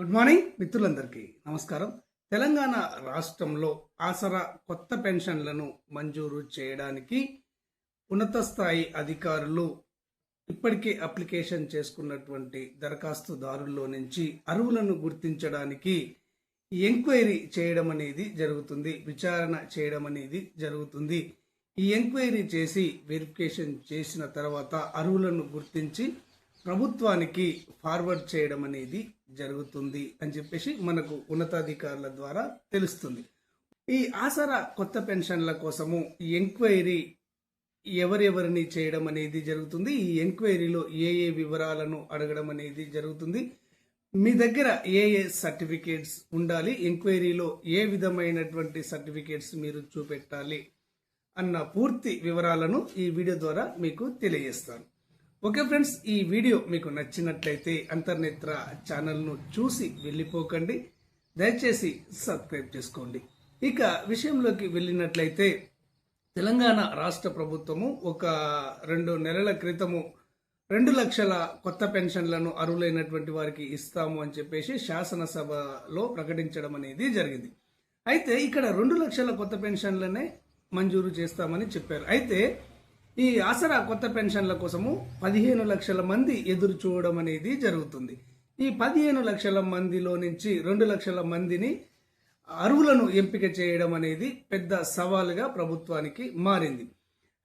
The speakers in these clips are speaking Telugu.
గుడ్ మార్నింగ్ మిత్రులందరికీ నమస్కారం. తెలంగాణ రాష్ట్రంలో ఆసరా కొత్త పెన్షన్లను మంజూరు చేయడానికి ఉన్నత స్థాయి అధికారులు ఇప్పటికే అప్లికేషన్ చేసుకున్నటువంటి దరఖాస్తుదారుల్లో నుంచి అర్హులను గుర్తించడానికి ఎంక్వైరీ చేయడం అనేది జరుగుతుంది, విచారణ చేయడం అనేది జరుగుతుంది. ఈ ఎంక్వైరీ చేసి వెరిఫికేషన్ చేసిన తర్వాత అర్హులను గుర్తించి ప్రభుత్వానికి ఫార్వర్డ్ చేయడం అనేది జరుగుతుంది అని చెప్పేసి మనకు ఉన్నతాధికారుల ద్వారా తెలుస్తుంది. ఈ ఆసరా కొత్త పెన్షన్ల కోసము ఎంక్వైరీ ఎవరెవరిని చేయడం అనేది జరుగుతుంది, ఈ ఎంక్వైరీలో ఏ ఏ వివరాలను అడగడం అనేది జరుగుతుంది, మీ దగ్గర ఏ ఏ సర్టిఫికేట్స్ ఉండాలి, ఎంక్వైరీలో ఏ విధమైనటువంటి సర్టిఫికేట్స్ మీరు చూపెట్టాలి అన్న పూర్తి వివరాలను ఈ వీడియో ద్వారా మీకు తెలియజేస్తాను. ఓకే ఫ్రెండ్స్, ఈ వీడియో మీకు నచ్చినట్లయితే అంతర్నేత్ర ఛానల్ను చూసి వెళ్ళిపోకండి, దయచేసి సబ్స్క్రైబ్ చేసుకోండి. ఇక విషయంలోకి వెళ్ళినట్లయితే తెలంగాణ రాష్ట్ర ప్రభుత్వము ఒక 2 నెలల క్రితము 2 లక్షల కొత్త పెన్షన్లను అర్హులైనటువంటి వారికి ఇస్తాము అని చెప్పేసి శాసనసభలో ప్రకటించడం అనేది జరిగింది. అయితే ఇక్కడ 2 లక్షల కొత్త పెన్షన్లనే మంజూరు చేస్తామని చెప్పారు. అయితే ఈ ఆసరా కొత్త పెన్షన్ల కోసము 15 లక్షల మంది ఎదురు చూడడం అనేది జరుగుతుంది. ఈ 15 లక్షల మందిలో నుంచి 2 లక్షల మందిని అర్హులను ఎంపిక చేయడం అనేది పెద్ద సవాలుగా ప్రభుత్వానికి మారింది.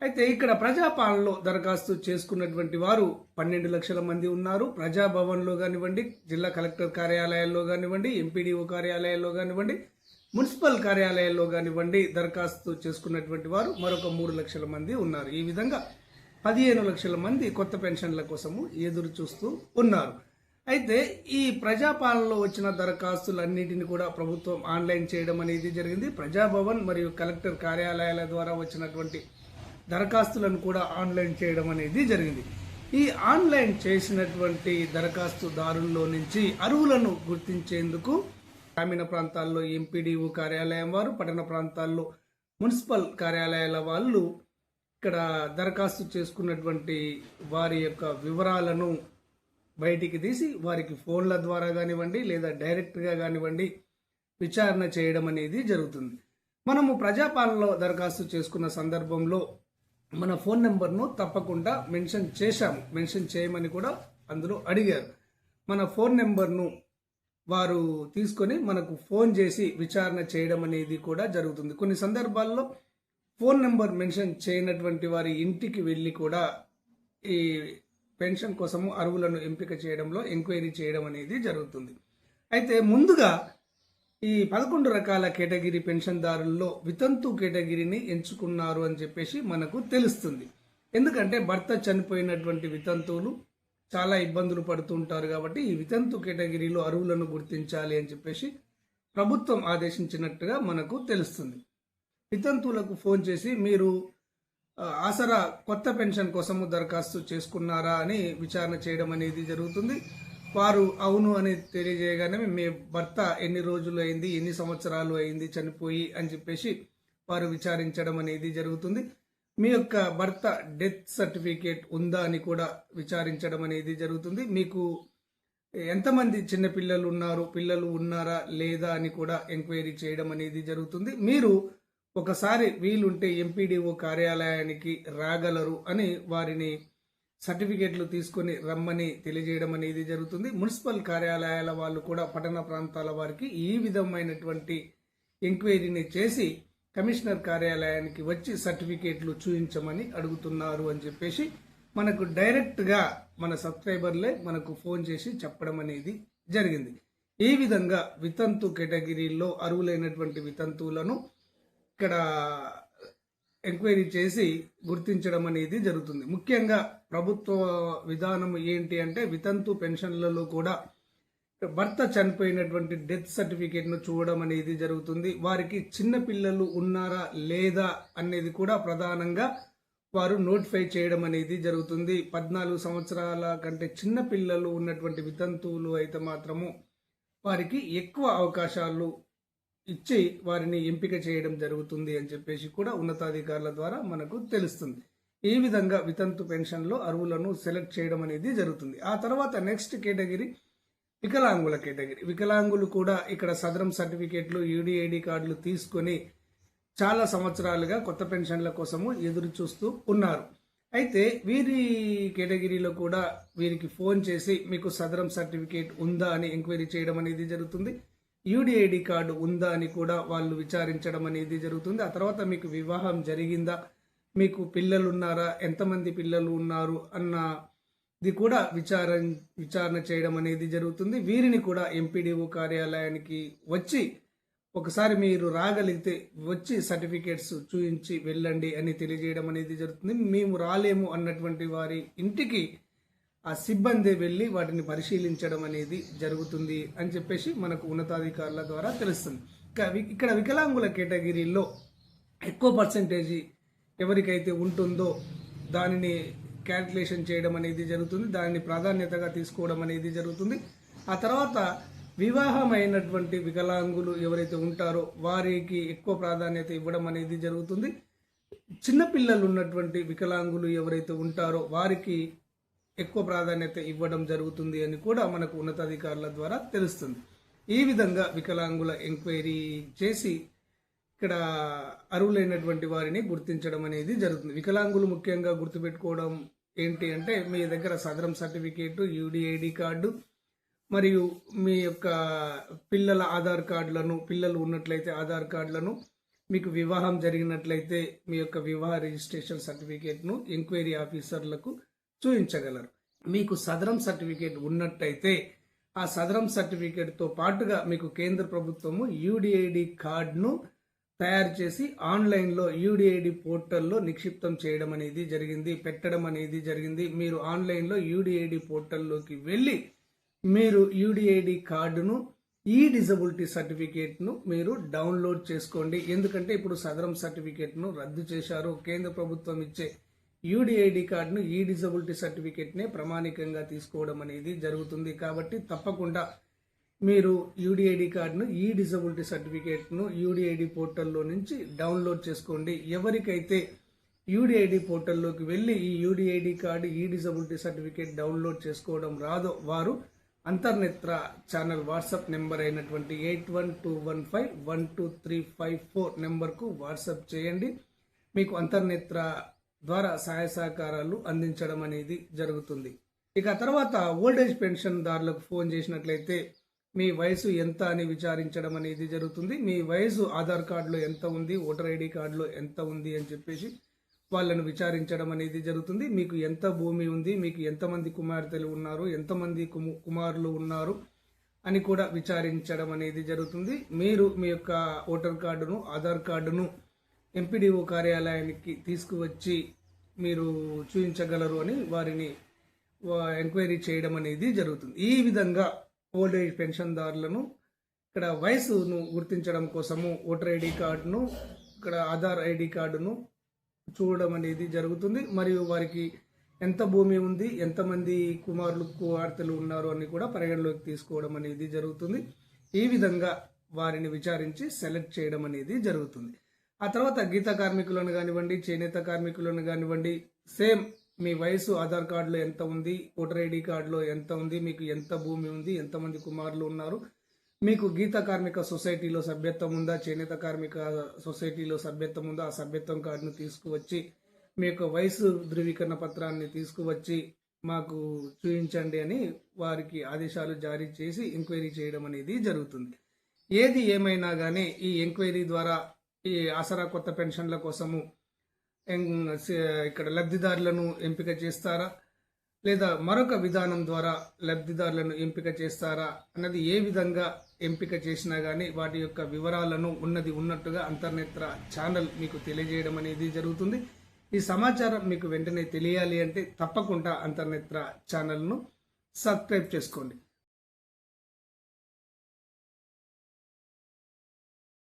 అయితే ఇక్కడ ప్రజాపాలనలో దరఖాస్తు చేసుకున్నటువంటి వారు 12 లక్షల మంది ఉన్నారు. ప్రజాభవన్లో కానివ్వండి, జిల్లా కలెక్టర్ కార్యాలయాల్లో కానివ్వండి, ఎంపీడీఓ కార్యాలయాల్లో కానివ్వండి, మున్సిపల్ కార్యాలయాల్లో కానివ్వండి దరఖాస్తు చేసుకున్నటువంటి వారు మరొక 3 లక్షల మంది ఉన్నారు. ఈ విధంగా 15 లక్షల మంది కొత్త పెన్షన్ల కోసము ఎదురు చూస్తూ ఉన్నారు. అయితే ఈ ప్రజాపాలనలో వచ్చిన దరఖాస్తులన్నింటినీ కూడా ప్రభుత్వం ఆన్లైన్ చేయడం అనేది జరిగింది. ప్రజాభవన్ మరియు కలెక్టర్ కార్యాలయాల ద్వారా వచ్చినటువంటి దరఖాస్తులను కూడా ఆన్లైన్ చేయడం అనేది జరిగింది. ఈ ఆన్లైన్ చేసినటువంటి దరఖాస్తుదారుల్లో నుంచి అర్హులను గుర్తించేందుకు గ్రామీణ ప్రాంతాల్లో ఎంపీడీఓ కార్యాలయం వారు, పట్టణ ప్రాంతాల్లో మున్సిపల్ కార్యాలయాల వాళ్ళు ఇక్కడ దరఖాస్తు చేసుకున్నటువంటి వారి యొక్క వివరాలను బయటికి తీసి వారికి ఫోన్ల ద్వారా కానివ్వండి లేదా డైరెక్ట్గా కానివ్వండి విచారణ చేయడం అనేది జరుగుతుంది. మనము ప్రజాపాలనలో దరఖాస్తు చేసుకున్న సందర్భంలో మన ఫోన్ నెంబర్ను తప్పకుండా మెన్షన్ చేయమని కూడా అందులో అడిగారు. మన ఫోన్ నెంబర్ను వారు తీసుకొని మనకు ఫోన్ చేసి విచారణ చేయడం అనేది కూడా జరుగుతుంది. కొన్ని సందర్భాల్లో ఫోన్ నెంబర్ మెన్షన్ చేయనటువంటి వారి ఇంటికి వెళ్ళి కూడా ఈ పెన్షన్ కోసము అర్హులను ఎంపిక చేయడంలో ఎంక్వైరీ చేయడం అనేది జరుగుతుంది. అయితే ముందుగా ఈ 11 రకాల కేటగిరీ పెన్షన్దారుల్లో వితంతు కేటగిరీని ఎంచుకున్నారు అని చెప్పేసి మనకు తెలుస్తుంది. ఎందుకంటే భర్త చనిపోయినటువంటి వితంతువులు చాలా ఇబ్బందులు పడుతుంటారు కాబట్టి ఈ వితంతు కేటగిరీలో అర్హులను గుర్తించాలి అని చెప్పేసి ప్రభుత్వం ఆదేశించినట్టుగా మనకు తెలుస్తుంది. వితంతువులకు ఫోన్ చేసి మీరు ఆసరా కొత్త పెన్షన్ కోసము దరఖాస్తు చేసుకున్నారా అని విచారణ చేయడం అనేది జరుగుతుంది. వారు అవును అని తెలియజేయగానే మీ భర్త ఎన్ని రోజులు అయింది, ఎన్ని సంవత్సరాలు అయింది చనిపోయి అని చెప్పేసి వారు విచారించడం అనేది జరుగుతుంది. మీ యొక్క భర్త డెత్ సర్టిఫికేట్ ఉందా అని కూడా విచారించడం అనేది జరుగుతుంది. మీకు ఎంతమంది చిన్న పిల్లలు ఉన్నారా లేదా అని కూడా ఎంక్వైరీ చేయడం అనేది జరుగుతుంది. మీరు ఒకసారి వీలుంటే ఎంపీడీఓ కార్యాలయానికి రాగలరు అని వారిని సర్టిఫికేట్లు తీసుకొని రమ్మని తెలియజేయడం అనేది జరుగుతుంది. మున్సిపల్ కార్యాలయాల వాళ్ళు కూడా పట్టణ ప్రాంతాల వారికి ఈ విధమైనటువంటి ఎంక్వైరీని చేసి కమిషనర్ కార్యాలయానికి వచ్చి సర్టిఫికేట్లు చూపించమని అడుగుతున్నారు అని చెప్పేసి మనకు డైరెక్ట్గా మన సబ్స్క్రైబర్లే మనకు ఫోన్ చేసి చెప్పడం అనేది జరిగింది. ఈ విధంగా వితంతు కేటగిరీలో అర్హులైనటువంటి వితంతువులను ఇక్కడ ఎంక్వైరీ చేసి గుర్తించడం అనేది జరుగుతుంది. ముఖ్యంగా ప్రభుత్వ విధానం ఏంటి అంటే వితంతు పెన్షన్లలో కూడా భర్త చనిపోయినటువంటి డెత్ సర్టిఫికేట్ను చూడడం అనేది జరుగుతుంది. వారికి చిన్న పిల్లలు ఉన్నారా లేదా అనేది కూడా ప్రధానంగా వారు నోటిఫై చేయడం అనేది జరుగుతుంది. 14 సంవత్సరాల కంటే చిన్న పిల్లలు ఉన్నటువంటి వితంతువులు అయితే మాత్రము వారికి ఎక్కువ అవకాశాలు ఇచ్చి వారిని ఎంపిక చేయడం జరుగుతుంది అని చెప్పేసి కూడా ఉన్నతాధికారుల ద్వారా మనకు తెలుస్తుంది. ఈ విధంగా వితంతు పెన్షన్లో అర్హులను సెలెక్ట్ చేయడం అనేది జరుగుతుంది. ఆ తర్వాత నెక్స్ట్ కేటగిరీ వికలాంగుల కేటగిరీ. వికలాంగులు కూడా ఇక్కడ సదరం సర్టిఫికేట్లు, యూడిఐడి కార్డులు తీసుకొని చాలా సంవత్సరాలుగా కొత్త పెన్షన్ల కోసము ఎదురు చూస్తూ ఉన్నారు. అయితే వీరి కేటగిరీలో కూడా వీరికి ఫోన్ చేసి మీకు సదరం సర్టిఫికేట్ ఉందా అని ఎంక్వైరీ చేయడం అనేది జరుగుతుంది. యూడిఐడి కార్డు ఉందా అని కూడా వాళ్ళు విచారించడం అనేది జరుగుతుంది. ఆ తర్వాత మీకు వివాహం జరిగిందా, మీకు పిల్లలు ఉన్నారా, ఎంతమంది పిల్లలు ఉన్నారు అన్నది కూడా విచారణ చేయడం అనేది జరుగుతుంది. వీరిని కూడా ఎంపీడీఓ కార్యాలయానికి వచ్చి ఒకసారి మీరు రాగలిగితే వచ్చి సర్టిఫికేట్స్ చూపించి వెళ్ళండి అని తెలియజేయడం అనేది జరుగుతుంది. మేము రాలేము అన్నటువంటి వారి ఇంటికి ఆ సిబ్బంది వెళ్ళి వాటిని పరిశీలించడం అనేది జరుగుతుంది అని చెప్పేసి మనకు ఉన్నతాధికారుల ద్వారా తెలుస్తుంది. ఇక్కడ వికలాంగుల కేటగిరీలో ఎక్కువ పర్సెంటేజీ ఎవరికైతే ఉంటుందో దానిని క్యాల్కులేషన్ చేయడం అనేది జరుగుతుంది. దానిని ప్రాధాన్యతగా తీసుకోవడం అనేది జరుగుతుంది. ఆ తర్వాత వివాహమైనటువంటి వికలాంగులు ఎవరైతే ఉంటారో వారికి ఎక్కువ ప్రాధాన్యత ఇవ్వడం అనేది జరుగుతుంది. చిన్నపిల్లలు ఉన్నటువంటి వికలాంగులు ఎవరైతే ఉంటారో వారికి ఎక్కువ ప్రాధాన్యత ఇవ్వడం జరుగుతుంది అని కూడా మనకు ఉన్నతాధికారుల ద్వారా తెలుస్తుంది. ఈ విధంగా వికలాంగుల ఎంక్వైరీ చేసి ఇక్కడ అర్హులైనటువంటి వారిని గుర్తించడం అనేది జరుగుతుంది. వికలాంగులు ముఖ్యంగా గుర్తుపెట్టుకోవడం ఏంటి అంటే మీ దగ్గర సదరం సర్టిఫికేట్, యూడిఐడి కార్డు మరియు మీ యొక్క పిల్లల ఆధార్ కార్డులను, పిల్లలు ఉన్నట్లయితే ఆధార్ కార్డులను, మీకు వివాహం జరిగినట్లయితే మీ యొక్క వివాహ రిజిస్ట్రేషన్ సర్టిఫికేట్ను ఎంక్వైరీ ఆఫీసర్లకు చూపించగలరు. మీకు సదరం సర్టిఫికేట్ ఉన్నట్టయితే ఆ సదరం సర్టిఫికేట్తో పాటుగా మీకు కేంద్ర ప్రభుత్వము యూడిఐడి కార్డును తయారు చేసి ఆన్లైన్లో యూడిఐడి పోర్టల్లో నిక్షిప్తం చేయడం అనేది జరిగింది, పెట్టడం అనేది జరిగింది. మీరు ఆన్లైన్లో యూడిఐడి పోర్టల్లోకి వెళ్ళి మీరు యూడిఐడి కార్డును, ఈ డిజబిలిటీ సర్టిఫికేట్ను మీరు డౌన్లోడ్ చేసుకోండి. ఎందుకంటే ఇప్పుడు సదరం సర్టిఫికేట్ను రద్దు చేశారు. కేంద్ర ప్రభుత్వం ఇచ్చే యూడిఐడి కార్డును, ఈ డిజబిలిటీ సర్టిఫికేట్నే ప్రామాణికంగా తీసుకోవడం అనేది జరుగుతుంది. కాబట్టి తప్పకుండా మీరు యూడిఐడి కార్డును, ఈ డిజబిలిటీ సర్టిఫికేట్ను యూడిఐడి పోర్టల్లో నుంచి డౌన్లోడ్ చేసుకోండి. ఎవరికైతే యూడిఐడి పోర్టల్లోకి వెళ్ళి ఈ యూడిఐడి కార్డు, ఈ డిజబిలిటీ సర్టిఫికేట్ డౌన్లోడ్ చేసుకోవడం రాదో వారు అంతర్నేత్ర ఛానల్ వాట్సాప్ నెంబర్ అయినటువంటి 8121512354 నెంబర్కు వాట్సాప్ చేయండి. మీకు అంతర్నేత్ర ద్వారా సహాయ సహకారాలు అందించడం అనేది జరుగుతుంది. ఇక తర్వాత ఓల్డేజ్ పెన్షన్దారులకు ఫోన్ చేసినట్లయితే మీ వయసు ఎంత అని విచారించడం అనేది జరుగుతుంది. మీ వయసు ఆధార్ కార్డులో ఎంత ఉంది, ఓటర్ ఐడి కార్డులో ఎంత ఉంది అని చెప్పేసి వాళ్ళను విచారించడం అనేది జరుగుతుంది. మీకు ఎంత భూమి ఉంది, మీకు ఎంతమంది కుమార్తెలు ఉన్నారు, ఎంతమంది కుమారులు ఉన్నారు అని కూడా విచారించడం అనేది జరుగుతుంది. మీరు మీ యొక్క ఓటర్ కార్డును, ఆధార్ కార్డును ఎంపీడీఓ కార్యాలయానికి తీసుకువచ్చి మీరు చూపించగలరు అని వారిని ఎంక్వైరీ చేయడం అనేది జరుగుతుంది. ఈ విధంగా ఓల్డేజ్ పెన్షన్దారులను ఇక్కడ వయసును గుర్తించడం కోసము ఓటర్ ఐడి కార్డును, ఇక్కడ ఆధార్ ఐడి కార్డును చూడడం అనేది జరుగుతుంది. మరియు వారికి ఎంత భూమి ఉంది, ఎంతమంది కుమార్తెలు ఉన్నారు అని కూడా పరిగణలోకి తీసుకోవడం అనేది జరుగుతుంది. ఈ విధంగా వారిని విచారించి సెలెక్ట్ చేయడం అనేది జరుగుతుంది. ఆ తర్వాత గీత కార్మికులను కానివ్వండి, చేనేత కార్మికులను కానివ్వండి, సేమ్ మీ వయసు ఆధార్ కార్డులో ఎంత ఉంది, ఓటర్ ఐడి కార్డులో ఎంత ఉంది, మీకు ఎంత భూమి ఉంది, ఎంతమంది కుమారులు ఉన్నారు, మీకు గీత కార్మిక సొసైటీలో సభ్యత్వం ఉందా, చేనేత కార్మిక సొసైటీలో సభ్యత్వం ఉందా, ఆ సభ్యత్వం కార్డును తీసుకువచ్చి మీ యొక్క వయసు ధృవీకరణ పత్రాన్ని తీసుకువచ్చి మాకు చూపించండి అని వారికి ఆదేశాలు జారీ చేసి ఎంక్వైరీ చేయడం అనేది జరుగుతుంది. ఏది ఏమైనా కానీ ఈ ఎంక్వైరీ ద్వారా ఈ ఆసరా కొత్త పెన్షన్ల కోసము ఇక్కడ లబ్ధిదారులను ఎంపిక చేస్తారా లేదా మరొక విధానం ద్వారా లబ్ధిదారులను ఎంపిక చేస్తారా అన్నది ఏ విధంగా ఎంపిక చేసినా కానీ వాటి యొక్క వివరాలను ఉన్నది ఉన్నట్టుగా అంతర్నేత్ర ఛానల్ మీకు తెలియజేయడం అనేది జరుగుతుంది. ఈ సమాచారం మీకు వెంటనే తెలియాలి అంటే తప్పకుండా అంతర్నేత్ర ఛానల్ను సబ్స్క్రైబ్ చేసుకోండి.